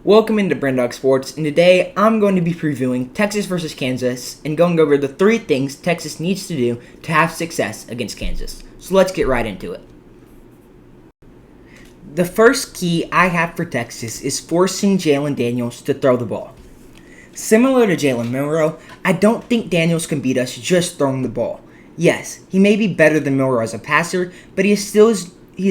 Welcome into Brandog Sports, and today I'm going to be previewing Texas versus Kansas and going over the 3 things Texas needs to do to have success against Kansas. So let's get right into it. The first key I have for Texas is forcing Jalon Daniels to throw the ball. Similar to Jalen Milroe, I don't think Daniels can beat us just throwing the ball. Yes, he may be better than Milroe as a passer, but he is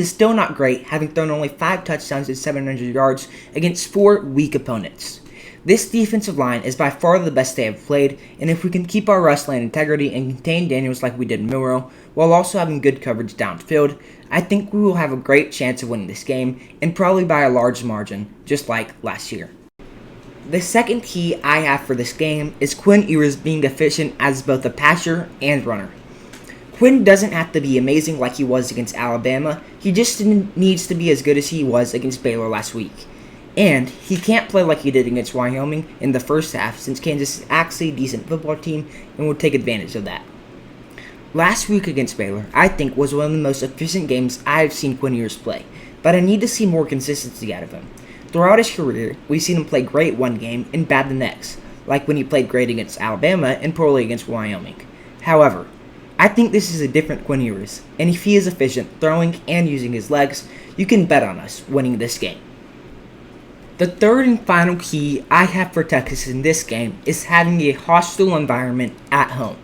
still not great, having thrown only 5 touchdowns and 700 yards against 4 weak opponents. This defensive line is by far the best they have played, and if we can keep our rush line integrity and contain Daniels like we did Milroe, while also having good coverage downfield, I think we will have a great chance of winning this game, and probably by a large margin, just like last year. The second key I have for this game is Quinn Ewers being efficient as both a passer and runner. Quinn doesn't have to be amazing like he was against Alabama, he just needs to be as good as he was against Baylor last week. And he can't play like he did against Wyoming in the first half since Kansas is actually a decent football team and will take advantage of that. Last week against Baylor, I think, was one of the most efficient games I've seen Quinn Ewers play, but I need to see more consistency out of him. Throughout his career, we've seen him play great one game and bad the next, like when he played great against Alabama and poorly against Wyoming. However, I think this is a different Quinn Ewers, and if he is efficient throwing and using his legs, you can bet on us winning this game. The third and final key I have for Texas in this game is having a hostile environment at home.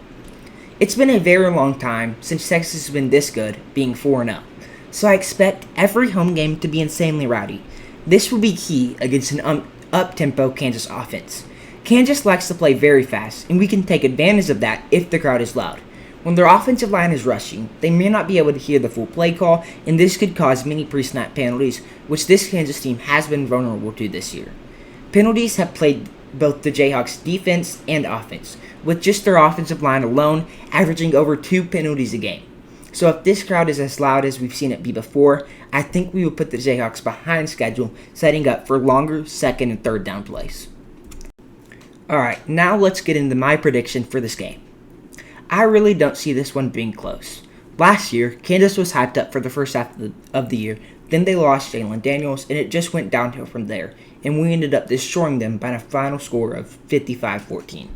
It's been a very long time since Texas has been this good, being 4-0, so I expect every home game to be insanely rowdy. This will be key against an up-tempo Kansas offense. Kansas likes to play very fast, and we can take advantage of that if the crowd is loud. When their offensive line is rushing, they may not be able to hear the full play call, and this could cause many pre-snap penalties, which this Kansas team has been vulnerable to this year. Penalties have played both the Jayhawks' defense and offense, with just their offensive line alone averaging over 2 penalties a game. So if this crowd is as loud as we've seen it be before, I think we will put the Jayhawks behind schedule, setting up for longer second and third down plays. Alright, now let's get into my prediction for this game. I really don't see this one being close. Last year, Kansas was hyped up for the first half of the year, then they lost Jalon Daniels, and it just went downhill from there, and we ended up destroying them by a final score of 55-14.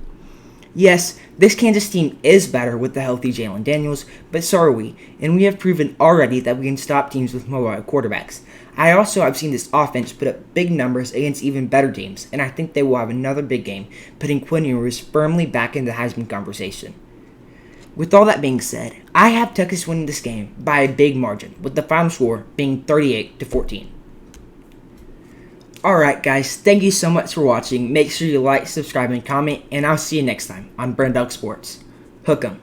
Yes, this Kansas team is better with the healthy Jalon Daniels, but so are we, and we have proven already that we can stop teams with mobile quarterbacks. I also have seen this offense put up big numbers against even better teams, and I think they will have another big game, putting Quinn Ewers firmly back in the Heisman conversation. With all that being said, I have Texas winning this game by a big margin, with the final score being 38-14. Alright guys, thank you so much for watching. Make sure you like, subscribe, and comment, and I'll see you next time on Brandog Sports. Hook 'em.